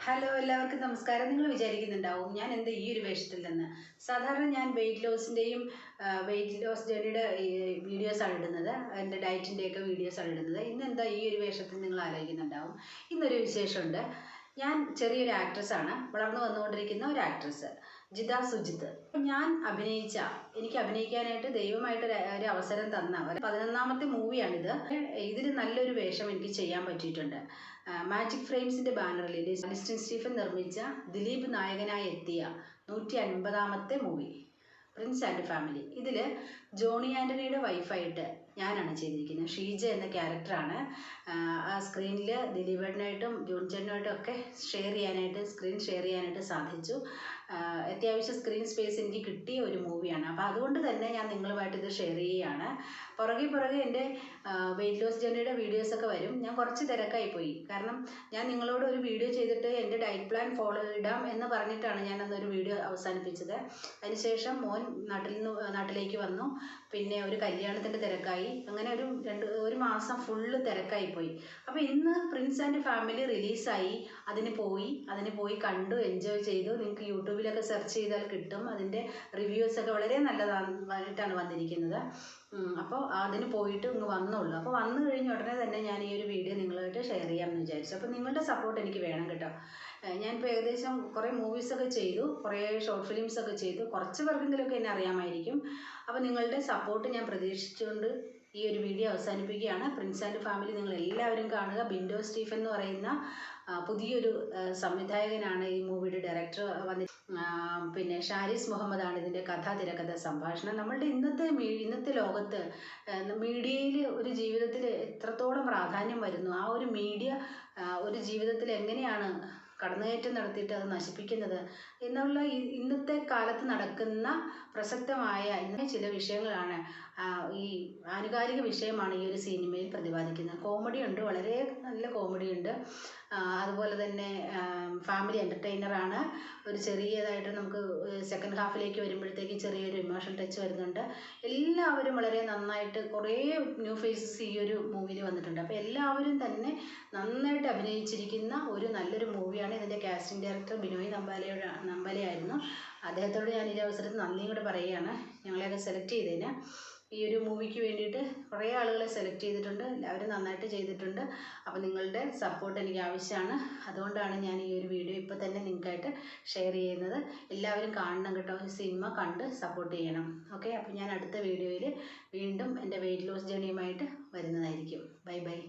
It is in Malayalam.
ഹലോ എല്ലാവർക്കും നമസ്കാരം. നിങ്ങൾ വിചാരിക്കുന്നുണ്ടാവും ഞാൻ എന്താ ഈ ഒരു വേഷത്തിൽ നിന്ന്. സാധാരണ ഞാൻ വെയിറ്റ് ലോസ് ജേർണിയുടെ വീഡിയോസാണ് ഇടുന്നത്, എൻ്റെ ഡയറ്റിൻ്റെയൊക്കെ വീഡിയോസാണ് ഇടുന്നത്. ഇന്നെന്താ ഈ ഒരു വേഷത്തിൽ നിങ്ങൾ ആലോചിക്കുന്നുണ്ടാവും. ഇന്നൊരു വിശേഷമുണ്ട്. ഞാൻ ചെറിയൊരു ആക്ട്രസ്സാണ്, വളർന്നു വന്നുകൊണ്ടിരിക്കുന്ന ഒരു ആക്ട്രസ് ജിത സുജിത്ത്. എനിക്ക് അഭിനയിക്കാനായിട്ട് ദൈവമായിട്ട് ഒരു അവസരം തന്ന 11ാമത്തെ മൂവിയാണിത്. ഇതിൽ നല്ലൊരു വേഷം എനിക്ക് ചെയ്യാൻ പറ്റിയിട്ടുണ്ട്. മാജിക് ഫ്രെയിംസിൻ്റെ ബാനറിൽ ലിസ്റ്റിൻ സ്റ്റീഫൻ നിർമ്മിച്ച ദിലീപ് നായകനായി എത്തിയ 150ാമത്തെ മൂവി പ്രിൻസ് ആൻഡ് ഫാമിലി. ഇതിൽ ജോണി ആൻ്റണിയുടെ വൈഫായിട്ട് ഞാനാണ് ചെയ്തിരിക്കുന്നത്. ഷീജ എന്ന ക്യാരക്ടറാണ്. ആ സ്ക്രീനിൽ ദിലീപേട്ടനായിട്ടും ജോൺ ചേട്ടനായിട്ടും ഒക്കെ സ്ക്രീൻ ഷെയർ ചെയ്യാനായിട്ട് സാധിച്ചു. അത്യാവശ്യം സ്ക്രീൻ സ്പേസ് എനിക്ക് കിട്ടിയ ഒരു മൂവിയാണ്. അപ്പോൾ അതുകൊണ്ട് തന്നെ ഞാൻ നിങ്ങളുമായിട്ട് ഇത് ഷെയർ ചെയ്യുകയാണ്. പുറകെ എൻ്റെ വെയിറ്റ് ലോസ് ജേർണിയുടെ വീഡിയോസൊക്കെ വരും. ഞാൻ കുറച്ച് തിരക്കായിപ്പോയി, കാരണം ഞാൻ നിങ്ങളോട് ഒരു വീഡിയോ ചെയ്തിട്ട് എൻ്റെ ഡയറ്റ് പ്ലാൻ ഫോളോ ഇടാം എന്ന് പറഞ്ഞിട്ടാണ് ഞാൻ അന്നൊരു വീഡിയോ അവസാനിപ്പിച്ചത്. അതിനുശേഷം മോൻ നാട്ടിലേക്ക് വന്നു, പിന്നെ ഒരു കല്യാണത്തിൻ്റെ തിരക്കായി, അങ്ങനെ ഒരു മാസം ഫുള്ള് തിരക്കായിപ്പോയി. അപ്പോൾ ഇന്ന് പ്രിൻസ് ആൻഡ് ഫാമിലി റിലീസായി. അതിന് പോയി കണ്ടു, എൻജോയ് ചെയ്തു. നിങ്ങൾക്ക് യൂട്യൂബിലൊക്കെ സെർച്ച് ചെയ്താൽ കിട്ടും. അതിൻ്റെ റിവ്യൂസൊക്കെ വളരെ നല്ലതായിട്ടാണ് വന്നിരിക്കുന്നത്. അപ്പോൾ അതിന് പോയിട്ട് ഇങ്ങ് വന്നുള്ളൂ. അപ്പോൾ വന്നു കഴിഞ്ഞ ഉടനെ തന്നെ ഞാൻ ഈ ഒരു വീഡിയോ നിങ്ങളുമായിട്ട് ഷെയർ ചെയ്യാമെന്ന് വിചാരിച്ചു. അപ്പോൾ നിങ്ങളുടെ സപ്പോർട്ട് എനിക്ക് വേണം കേട്ടോ. ഞാനിപ്പോൾ ഏകദേശം കുറേ മൂവീസൊക്കെ ചെയ്തു, കുറേ ഷോർട്ട് ഫിലിംസൊക്കെ ചെയ്തു. കുറച്ച് പേർക്കെങ്കിലുമൊക്കെ എന്നെ അറിയാമായിരിക്കും. അപ്പോൾ നിങ്ങളുടെ സപ്പോർട്ട് ഞാൻ പ്രതീക്ഷിച്ചുകൊണ്ട് ഈ ഒരു വീഡിയോ അവസാനിപ്പിക്കുകയാണ്. പ്രിൻസ് ആൻഡ് ഫാമിലി നിങ്ങൾ എല്ലാവരും കാണുക. ബിൻഡോ സ്റ്റീഫൻ എന്ന് പറയുന്ന പുതിയൊരു സംവിധായകനാണ് ഈ മൂവിയുടെ ഡയറക്ടർ പിന്നെ ഷാരിസ് മുഹമ്മദാണ് ഇതിൻ്റെ തിരക്കഥ സംഭാഷണം. നമ്മളുടെ ഇന്നത്തെ ലോകത്ത് മീഡിയയിൽ ഒരു ജീവിതത്തിൽ എത്രത്തോളം പ്രാധാന്യം വരുന്നു, ആ ഒരു മീഡിയ ഒരു ജീവിതത്തിൽ എങ്ങനെയാണ് കടന്നുകയറ്റം നടത്തിയിട്ട് അത് നശിപ്പിക്കുന്നത് എന്നുള്ള ഇന്നത്തെ കാലത്ത് നടക്കുന്ന പ്രസക്തമായ ചില വിഷയങ്ങളാണ്. ഈ ആനുകാലിക വിഷയമാണ് ഈ ഒരു സിനിമയിൽ പ്രതിപാദിക്കുന്നത്. കോമഡിയുണ്ട്, വളരെ നല്ല കോമഡിയുണ്ട്. അതുപോലെ തന്നെ ഫാമിലി എൻ്റർടൈനറാണ്. ഒരു ചെറിയതായിട്ട് നമുക്ക് സെക്കൻഡ് ഹാഫിലേക്ക് വരുമ്പോഴത്തേക്ക് ചെറിയൊരു ഇമോഷൻ ടച്ച് വരുന്നുണ്ട്. എല്ലാവരും വളരെ നന്നായിട്ട്, കുറേ ന്യൂ ഫേസസ് ഈ ഒരു മൂവിയിൽ വന്നിട്ടുണ്ട്. അപ്പോൾ എല്ലാവരും തന്നെ നന്നായിട്ട് അഭിനയിച്ചിരിക്കുന്ന ഒരു നല്ലൊരു മൂവിയാണ്. ഇതിൻ്റെ കാസ്റ്റിംഗ് ഡയറക്ടർ ബിനോയ് നമ്പാലയായിരുന്നു. അദ്ദേഹത്തോട് ഞാൻ ഈ അവസരത്തിൽ നന്ദിയും കൂടെ പറയുകയാണ്, ഞങ്ങളെയൊക്കെ സെലക്ട് ചെയ്തതിന്. ഈ ഒരു മൂവിക്ക് വേണ്ടിയിട്ട് കുറേ ആളുകളെ സെലക്ട് ചെയ്തിട്ടുണ്ട്, എല്ലാവരും നന്നായിട്ട് ചെയ്തിട്ടുണ്ട്. അപ്പോൾ നിങ്ങളുടെ സപ്പോർട്ട് എനിക്ക് ആവശ്യമാണ്. അതുകൊണ്ടാണ് ഞാൻ ഈ ഒരു വീഡിയോ ഇപ്പോൾ തന്നെ നിങ്ങൾക്കായിട്ട് ഷെയർ ചെയ്യുന്നത്. എല്ലാവരും കാണണം കേട്ടോ, ഈ സിനിമ കണ്ട് സപ്പോർട്ട് ചെയ്യണം. ഓക്കെ, അപ്പോൾ ഞാൻ അടുത്ത വീഡിയോയിൽ വീണ്ടും എൻ്റെ വെയിറ്റ് ലോസ് ജേർണിയുമായിട്ട് വരുന്നതായിരിക്കും. Bye bye.